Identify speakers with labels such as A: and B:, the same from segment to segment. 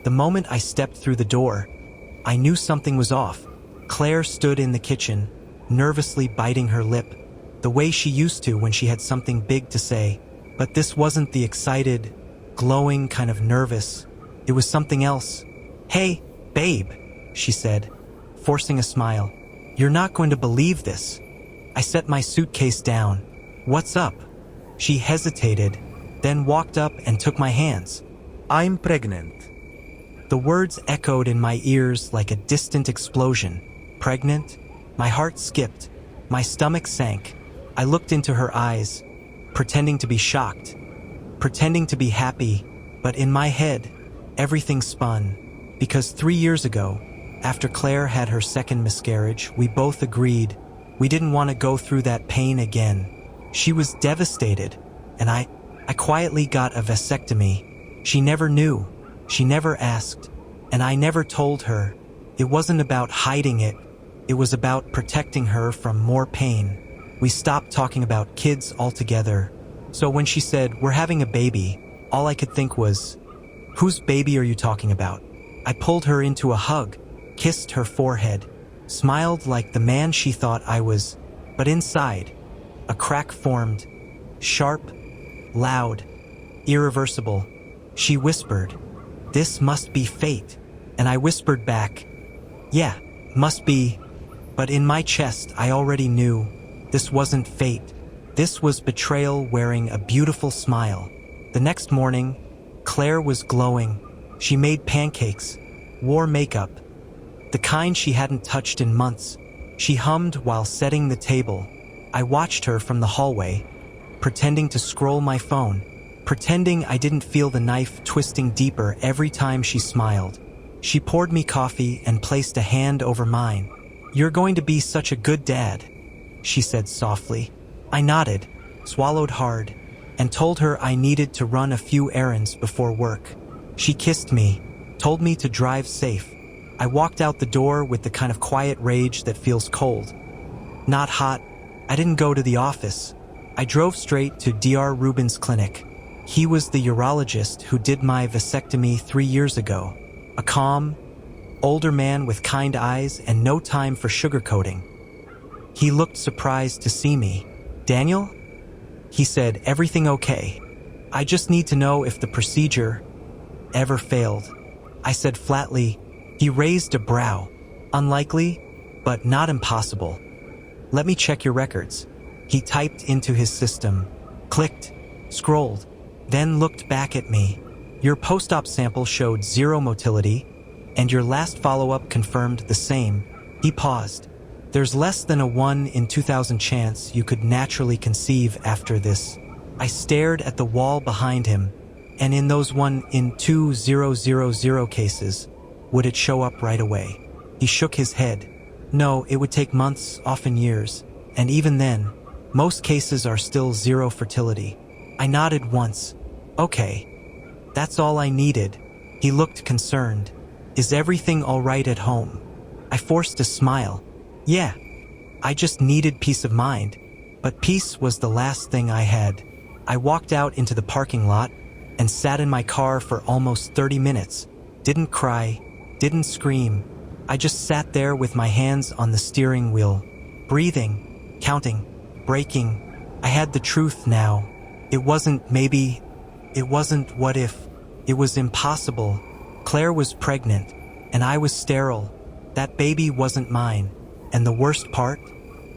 A: The moment I stepped through the door, I knew something was off. Claire stood in the kitchen, nervously biting her lip, the way she used to when she had something big to say. But this wasn't the excited, glowing kind of nervous. It was something else. "Hey, babe," she said, forcing a smile. "You're not going to believe this." I set my suitcase down. "What's up?" She hesitated, then walked up and took my hands.
B: I'm pregnant.
A: The words echoed in my ears like a distant explosion. Pregnant? My heart skipped. My stomach sank. I looked into her eyes, pretending to be shocked, pretending to be happy, but in my head, everything spun. Because 3 years ago, after Claire had her second miscarriage, we both agreed we didn't want to go through that pain again. She was devastated, and I quietly got a vasectomy. She never knew. She never asked, and I never told her. It wasn't about hiding it. It was about protecting her from more pain. We stopped talking about kids altogether. So when she said, "We're having a baby," all I could think was, "Whose baby are you talking about?" I pulled her into a hug, kissed her forehead, smiled like the man she thought I was, but inside, a crack formed, sharp, loud, irreversible. She whispered, "This must be fate," and I whispered back, "Yeah, must be," but in my chest I already knew this wasn't fate. This was betrayal wearing a beautiful smile. The next morning, Claire was glowing. She made pancakes, wore makeup, the kind she hadn't touched in months. She hummed while setting the table. I watched her from the hallway, pretending to scroll my phone, pretending I didn't feel the knife twisting deeper every time she smiled. She poured me coffee and placed a hand over mine. "You're going to be such a good dad," she said softly. I nodded, swallowed hard, and told her I needed to run a few errands before work. She kissed me, told me to drive safe. I walked out the door with the kind of quiet rage that feels cold. Not hot. I didn't go to the office. I drove straight to Dr. Rubin's clinic. He was the urologist who did my vasectomy 3 years ago. A calm, older man with kind eyes and no time for sugarcoating. He looked surprised to see me. "Daniel?" He said, "Everything okay? I just need to know if the procedure ever failed." I said flatly. He raised a brow. "Unlikely, but not impossible. Let me check your records." He typed into his system, clicked, scrolled, then looked back at me. "Your post-op sample showed 0 motility, and your last follow-up confirmed the same." He paused. "There's less than a 1 in 2,000 chance you could naturally conceive after this." I stared at the wall behind him, and in those 1 in 2,000 cases, would it show up right away? He shook his head. "No, it would take months, often years, and even then, most cases are still 0 fertility." I nodded once. "Okay, that's all I needed." He looked concerned. "Is everything all right at home?" I forced a smile. "Yeah, I just needed peace of mind." But peace was the last thing I had. I walked out into the parking lot and sat in my car for almost 30 minutes. Didn't cry, didn't scream. I just sat there with my hands on the steering wheel, breathing, counting, braking. I had the truth now. It wasn't maybe, it wasn't what if, it was impossible. Claire was pregnant, and I was sterile. That baby wasn't mine. And the worst part?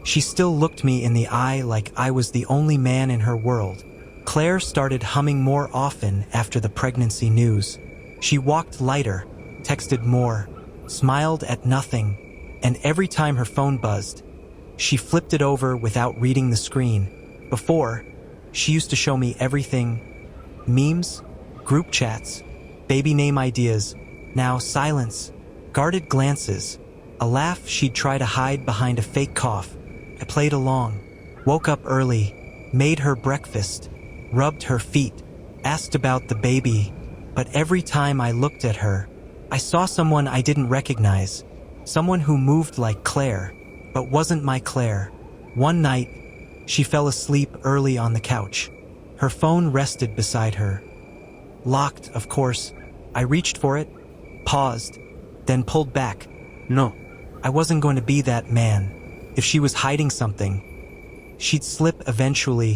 A: She still looked me in the eye like I was the only man in her world. Claire started humming more often after the pregnancy news. She walked lighter, texted more, smiled at nothing, and every time her phone buzzed, she flipped it over without reading the screen. Before, she used to show me everything: memes, group chats, baby name ideas. Now silence, guarded glances, a laugh she'd try to hide behind a fake cough. I played along, woke up early, made her breakfast, rubbed her feet, asked about the baby, but every time I looked at her, I saw someone I didn't recognize, someone who moved like Claire, but wasn't my Claire. One night, she fell asleep early on the couch. Her phone rested beside her. Locked, of course. I reached for it, paused, then pulled back. No, I wasn't going to be that man. If she was hiding something, she'd slip eventually,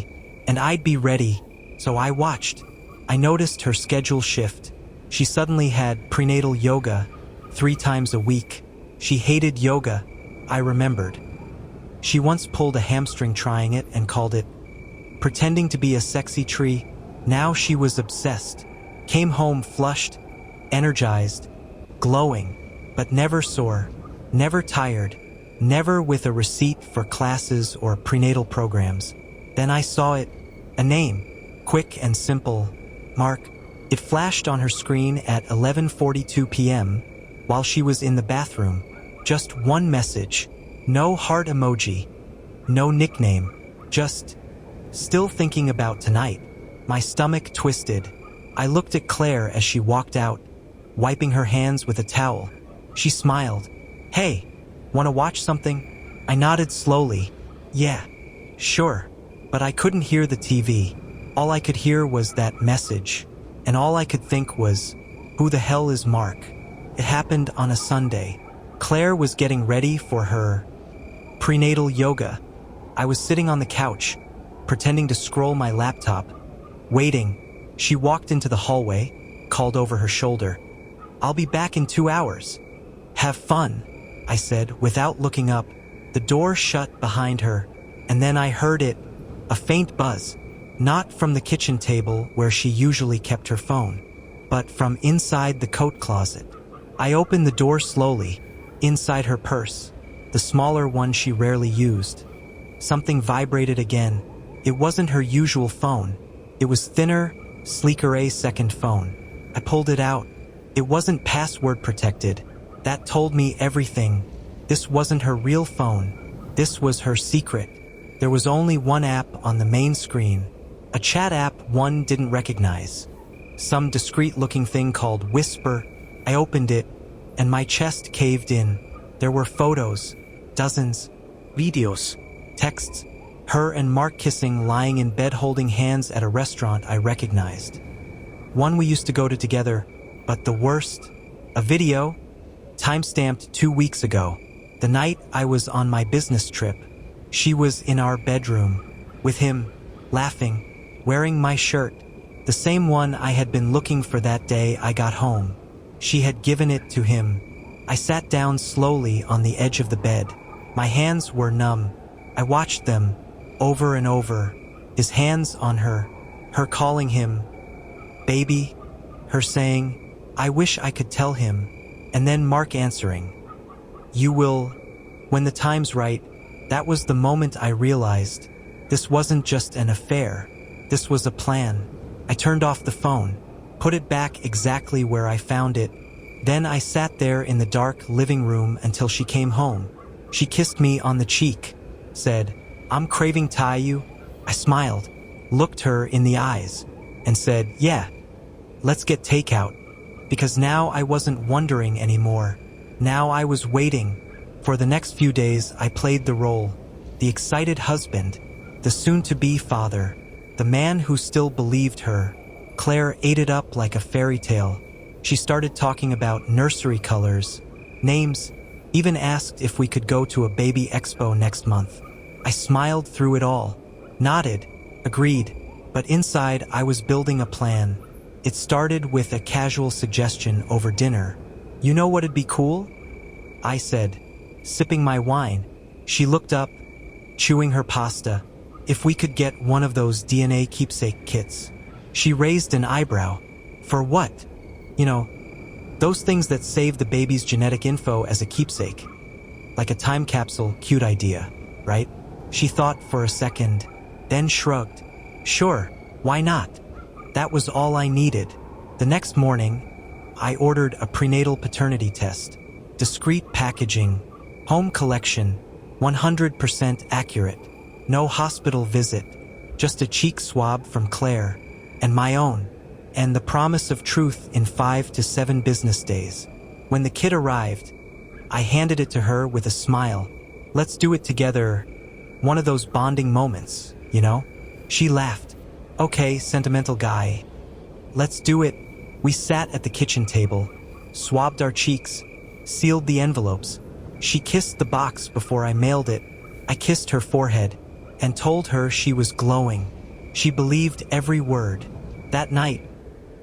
A: and I'd be ready. So I watched. I noticed her schedule shift. She suddenly had prenatal yoga 3 times a week. She hated yoga, I remembered. She once pulled a hamstring trying it and called it pretending to be a sexy tree. Now she was obsessed. Came home flushed, energized, glowing, but never sore, never tired, never with a receipt for classes or prenatal programs. Then I saw it, a name, quick and simple, Mark. It flashed on her screen at 11:42 p.m. while she was in the bathroom. Just one message, no heart emoji, no nickname, just, still thinking about tonight. My stomach twisted. I looked at Claire as she walked out, wiping her hands with a towel. She smiled. Hey, wanna watch something? I nodded slowly. Yeah, sure. But I couldn't hear the TV. All I could hear was that message. And all I could think was, who the hell is Mark? It happened on a Sunday. Claire was getting ready for her prenatal yoga. I was sitting on the couch, pretending to scroll my laptop, waiting. She walked into the hallway, called over her shoulder. I'll be back in 2 hours. Have fun, I said without looking up. The door shut behind her, and then I heard it, a faint buzz, not from the kitchen table where she usually kept her phone, but from inside the coat closet. I opened the door slowly. Inside her purse, the smaller one she rarely used, something vibrated again. It wasn't her usual phone. It was thinner, sleeker A2 phone. I pulled it out. It wasn't password protected. That told me everything. This wasn't her real phone. This was her secret. There was only one app on the main screen, a chat app one didn't recognize. Some discreet-looking thing called Whisper. I opened it, and my chest caved in. There were photos, dozens, videos, texts, her and Mark kissing, lying in bed holding hands at a restaurant I recognized. One we used to go to together, but the worst, a video, time-stamped 2 weeks ago, the night I was on my business trip. She was in our bedroom, with him, laughing, wearing my shirt, the same one I had been looking for that day I got home. She had given it to him. I sat down slowly on the edge of the bed. My hands were numb. I watched them, over and over, his hands on her, her calling him, baby, her saying, I wish I could tell him, and then Mark answering, you will, when the time's right. That was the moment I realized, this wasn't just an affair, this was a plan. I turned off the phone, put it back exactly where I found it. Then I sat there in the dark living room until she came home. She kissed me on the cheek, said, I'm craving Thai. I smiled, looked her in the eyes, and said, yeah, let's get takeout. Because now I wasn't wondering anymore. Now I was waiting. For the next few days, I played the role, the excited husband, the soon-to-be father, the man who still believed her. Claire ate it up like a fairy tale. She started talking about nursery colors, names, even asked if we could go to a baby expo next month. I smiled through it all, nodded, agreed, but inside I was building a plan. It started with a casual suggestion over dinner. You know what'd be cool? I said, sipping my wine. She looked up, chewing her pasta. If we could get one of those DNA keepsake kits. She raised an eyebrow. For what? You know, those things that save the baby's genetic info as a keepsake. Like a time capsule, cute idea, right? She thought for a second, then shrugged. Sure, why not? That was all I needed. The next morning, I ordered a prenatal paternity test. Discreet packaging, home collection, 100% accurate. No hospital visit, just a cheek swab from Claire, and my own, and the promise of truth in 5 to 7 business days. When the kit arrived, I handed it to her with a smile. Let's do it together, one of those bonding moments, you know? She laughed. Okay, sentimental guy. Let's do it. We sat at the kitchen table, swabbed our cheeks, sealed the envelopes. She kissed the box before I mailed it. I kissed her forehead and told her she was glowing. She believed every word. That night,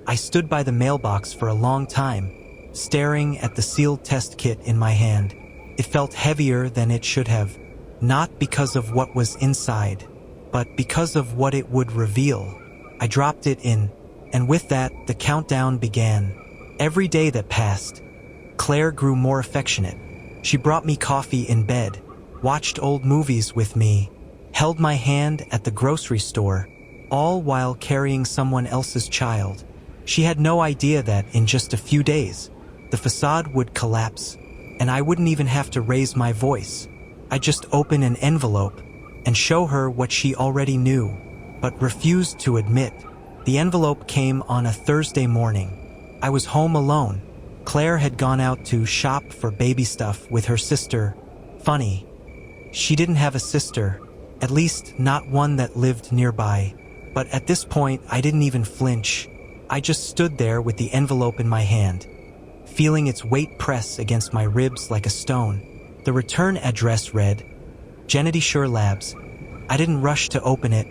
A: I stood by the mailbox for a long time, staring at the sealed test kit in my hand. It felt heavier than it should have, not because of what was inside, but because of what it would reveal. I dropped it in, and with that, the countdown began. Every day that passed, Claire grew more affectionate. She brought me coffee in bed, watched old movies with me, held my hand at the grocery store, all while carrying someone else's child. She had no idea that in just a few days, the facade would collapse, and I wouldn't even have to raise my voice. I'd just open an envelope and show her what she already knew, but refused to admit. The envelope came on a Thursday morning. I was home alone. Claire had gone out to shop for baby stuff with her sister. Funny, she didn't have a sister, at least not one that lived nearby. But at this point, I didn't even flinch. I just stood there with the envelope in my hand, feeling its weight press against my ribs like a stone. The return address read, Gennady Sure Labs. I didn't rush to open it.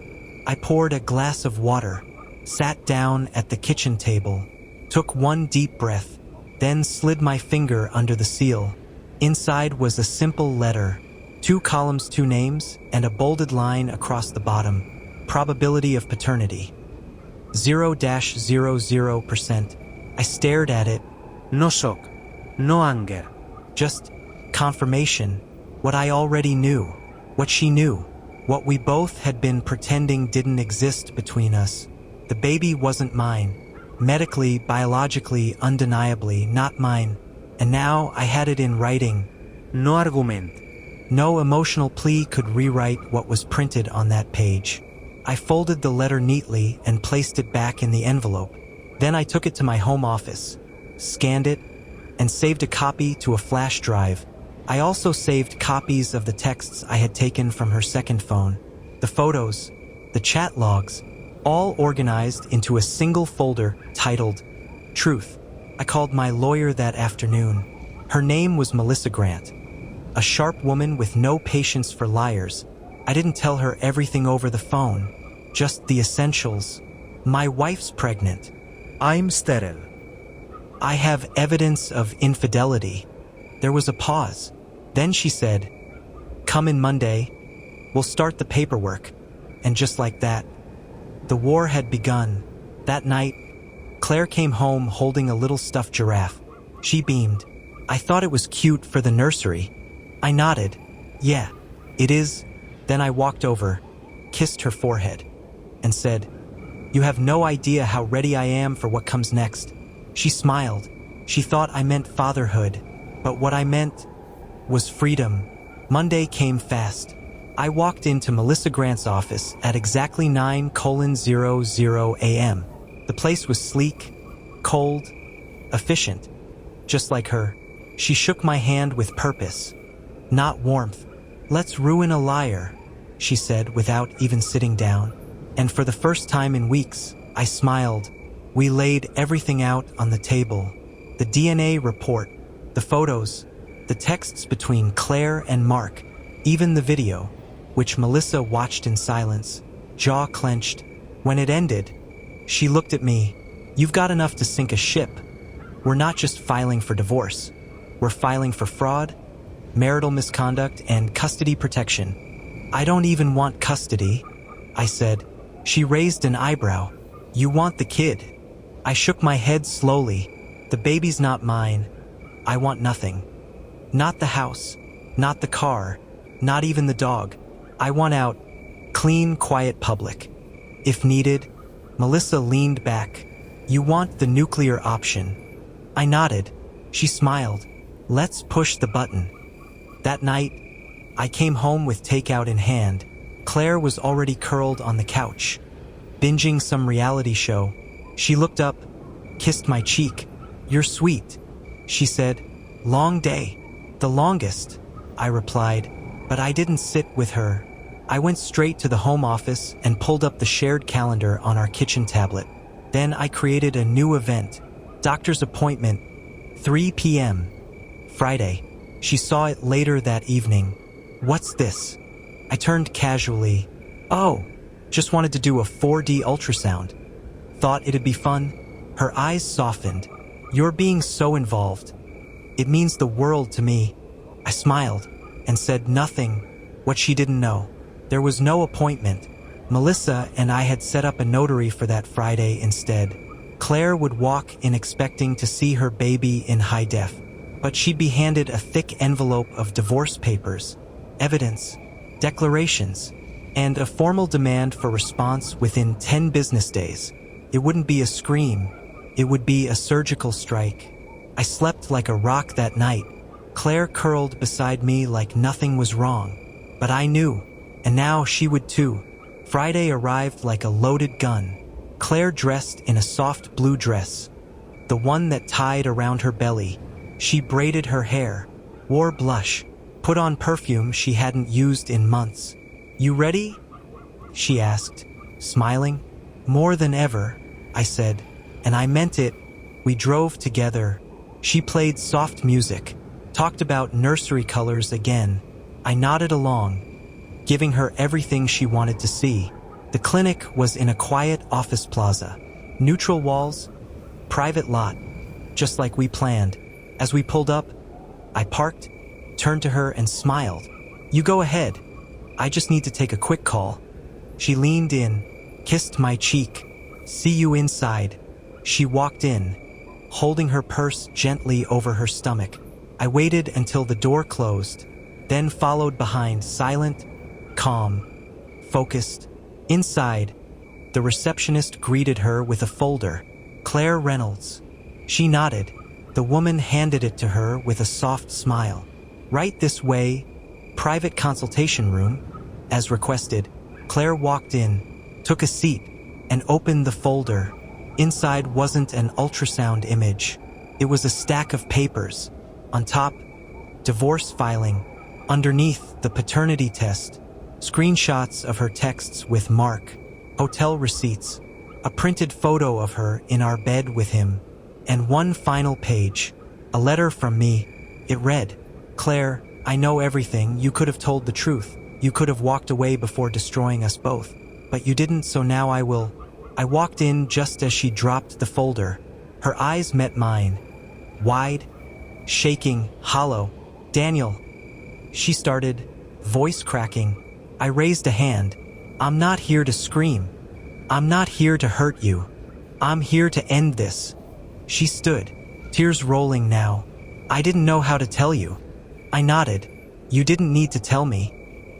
A: I poured a glass of water, sat down at the kitchen table, took one deep breath, then slid my finger under the seal. Inside was a simple letter, 2 columns, 2 names, and a bolded line across the bottom. Probability of paternity, 0-00%. I stared at it.
B: No shock, no anger.
A: Just confirmation. What I already knew. What she knew. What we both had been pretending didn't exist between us. The baby wasn't mine. Medically, biologically, undeniably, not mine. And now I had it in writing.
B: No argument.
A: No emotional plea could rewrite what was printed on that page. I folded the letter neatly and placed it back in the envelope. Then I took it to my home office, scanned it, and saved a copy to a flash drive. I also saved copies of the texts I had taken from her second phone, the photos, the chat logs, all organized into a single folder titled Truth. I called my lawyer that afternoon. Her name was Melissa Grant, a sharp woman with no patience for liars. I didn't tell her everything over the phone, just the essentials. My wife's pregnant.
B: I'm sterile.
A: I have evidence of infidelity. There was a pause. Then she said, come in Monday. We'll start the paperwork. And just like that, the war had begun. That night, Claire came home holding a little stuffed giraffe. She beamed. I thought it was cute for the nursery. I nodded. Yeah, it is. Then I walked over, kissed her forehead, and said, you have no idea how ready I am for what comes next. She smiled. She thought I meant fatherhood, but what I meant was freedom. Monday came fast. I walked into Melissa Grant's office at exactly 9:00 a.m. The place was sleek, cold, efficient, just like her. She shook my hand with purpose, not warmth. Let's ruin a liar, she said without even sitting down. And for the first time in weeks, I smiled. We laid everything out on the table. The DNA report, the photos, the texts between Claire and Mark, even the video, which Melissa watched in silence, jaw clenched. When it ended, she looked at me. You've got enough to sink a ship. We're not just filing for divorce. We're filing for fraud, marital misconduct, and custody protection. I don't even want custody, I said. She raised an eyebrow. You want the kid. I shook my head slowly. The baby's not mine. I want nothing. Not the house, not the car, not even the dog. I want out. Clean, quiet public. If needed, Melissa leaned back. You want the nuclear option. I nodded. She smiled. Let's push the button. That night, I came home with takeout in hand. Claire was already curled on the couch, binging some reality show. She looked up, kissed my cheek. You're sweet, she said. Long day. The longest, I replied, but I didn't sit with her. I went straight to the home office and pulled up the shared calendar on our kitchen tablet. Then I created a new event, doctor's appointment, 3 p.m. Friday. She saw it later that evening. What's this? I turned casually. Oh, just wanted to do a 4D ultrasound. Thought it'd be fun. Her eyes softened. You're being so involved. It means the world to me. I smiled and said nothing, what she didn't know. There was no appointment. Melissa and I had set up a notary for that Friday instead. Claire would walk in expecting to see her baby in high def, but she'd be handed a thick envelope of divorce papers, evidence, declarations, and a formal demand for response within 10 business days. It wouldn't be a scream. It would be a surgical strike. I slept like a rock that night. Claire curled beside me like nothing was wrong. But I knew, and now she would too. Friday arrived like a loaded gun. Claire dressed in a soft blue dress, the one that tied around her belly. She braided her hair, wore blush, put on perfume she hadn't used in months. You ready? She asked, smiling. More than ever, I said, and I meant it. We drove together. She played soft music, talked about nursery colors again. I nodded along, giving her everything she wanted to see. The clinic was in a quiet office plaza. Neutral walls, private lot, just like we planned. As we pulled up, I parked, turned to her and smiled. You go ahead. I just need to take a quick call. She leaned in, kissed my cheek. See you inside. She walked in, holding her purse gently over her stomach. I waited until the door closed, then followed behind, silent, calm, focused. Inside, the receptionist greeted her with a folder. Claire Reynolds. She nodded. The woman handed it to her with a soft smile. Right this way, private consultation room. As requested, Claire walked in, took a seat, and opened the folder. Inside wasn't an ultrasound image. It was a stack of papers. On top, divorce filing. Underneath, the paternity test. Screenshots of her texts with Mark. Hotel receipts. A printed photo of her in our bed with him. And one final page. A letter from me. It read, Claire, I know everything. You could have told the truth. You could have walked away before destroying us both. But you didn't, so now I will. I walked in just as she dropped the folder. Her eyes met mine. Wide, shaking, hollow. Daniel. She started, voice cracking. I raised a hand. I'm not here to scream. I'm not here to hurt you. I'm here to end this. She stood, tears rolling now. I didn't know how to tell you. I nodded. You didn't need to tell me.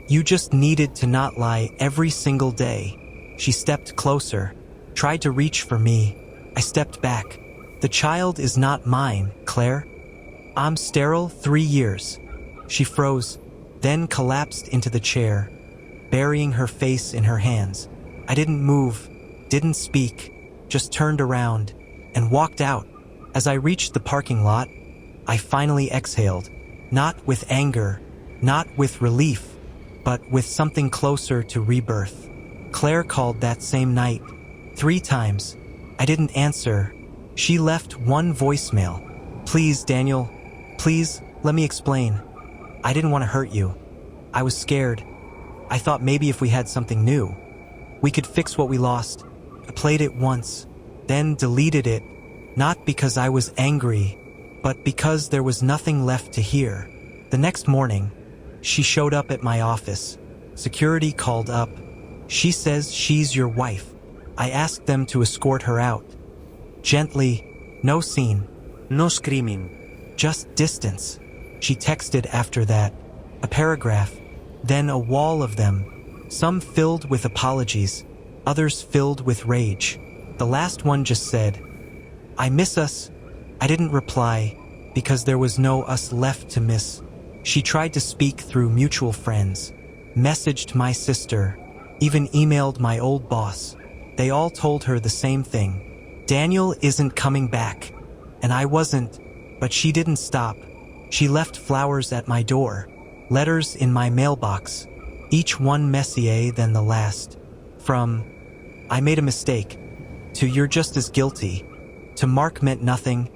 A: You just needed to not lie every single day. She stepped closer, tried to reach for me. I stepped back. The child is not mine, Claire. I'm sterile 3 years. She froze, then collapsed into the chair, burying her face in her hands. I didn't move, didn't speak, just turned around and walked out. As I reached the parking lot, I finally exhaled, not with anger, not with relief, but with something closer to rebirth. Claire called that same night, 3 times. I didn't answer. She left one voicemail. Please, Daniel, please, let me explain. I didn't want to hurt you. I was scared. I thought maybe if we had something new, we could fix what we lost. I played it once, then deleted it, not because I was angry, but because there was nothing left to hear. The next morning, she showed up at my office. Security called up. She says she's your wife. I asked them to escort her out. Gently, no scene.
B: No screaming.
A: Just distance. She texted after that. A paragraph. Then a wall of them. Some filled with apologies. Others filled with rage. The last one just said, I miss us. I didn't reply because there was no us left to miss. She tried to speak through mutual friends. Messaged my sister. Even emailed my old boss. They all told her the same thing. Daniel isn't coming back. And I wasn't, but she didn't stop. She left flowers at my door, letters in my mailbox, each one messier than the last. From, I made a mistake, to you're just as guilty, to Mark meant nothing,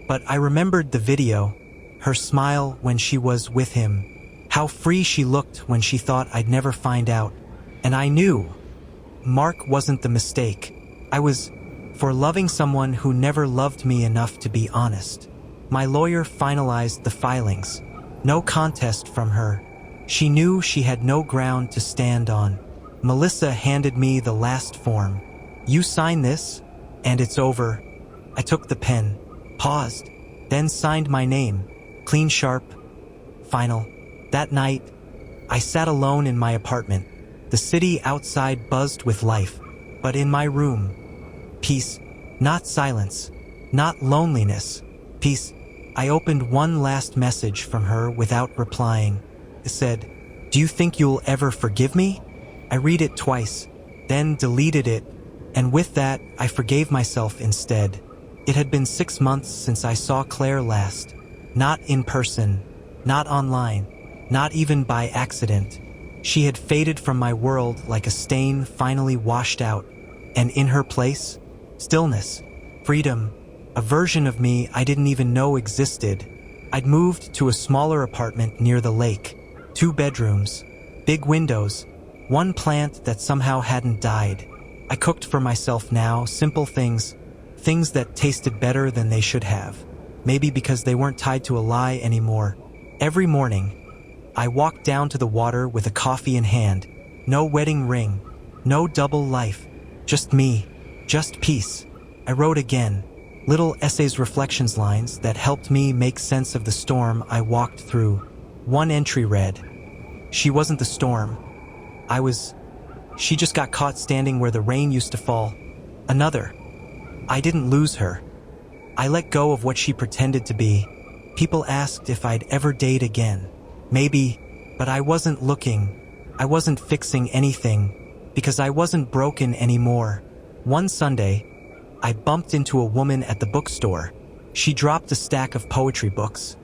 A: But I remembered the video, her smile when she was with him, how free she looked when she thought I'd never find out. And I knew Mark wasn't the mistake. I was for loving someone who never loved me enough to be honest. My lawyer finalized the filings. No contest from her. She knew she had no ground to stand on. Melissa handed me the last form. You sign this, and it's over. I took the pen, paused, then signed my name. Clean, sharp, final. That night, I sat alone in my apartment. The city outside buzzed with life, but in my room, peace, not silence, not loneliness, peace. I opened one last message from her without replying. It said, "Do you think you'll ever forgive me?" I read it twice, then deleted it, and with that, I forgave myself instead. It had been 6 months since I saw Claire last. Not in person, not online, not even by accident. She had faded from my world like a stain finally washed out, and in her place, stillness, freedom, a version of me I didn't even know existed. I'd moved to a smaller apartment near the lake, 2 bedrooms, big windows, one plant that somehow hadn't died. I cooked for myself now, simple things that tasted better than they should have. Maybe because they weren't tied to a lie anymore. Every morning, I walked down to the water with a coffee in hand. No wedding ring, no double life, just me, just peace. I wrote again, little essays, reflections, lines that helped me make sense of the storm I walked through. One entry read, "She wasn't the storm. She just got caught standing where the rain used to fall." Another, "I didn't lose her. I let go of what she pretended to be. People asked if I'd ever date again. Maybe, but I wasn't looking. I wasn't fixing anything, because I wasn't broken anymore." One Sunday, I bumped into a woman at the bookstore. She dropped a stack of poetry books,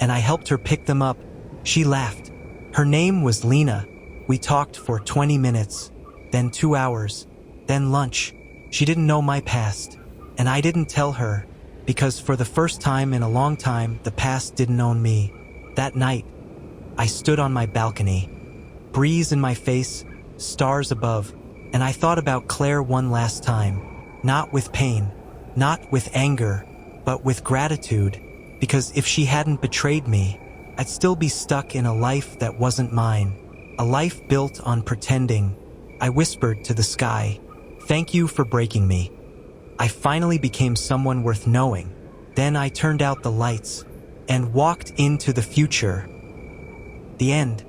A: and I helped her pick them up. She laughed. Her name was Lena. We talked for 20 minutes, then 2 hours, then lunch. She didn't know my past, and I didn't tell her, because for the first time in a long time, the past didn't own me. That night, I stood on my balcony, breeze in my face, stars above, and I thought about Claire one last time. Not with pain, not with anger, but with gratitude, because if she hadn't betrayed me, I'd still be stuck in a life that wasn't mine, a life built on pretending. I whispered to the sky, "Thank you for breaking me." I finally became someone worth knowing. Then I turned out the lights and walked into the future. The end.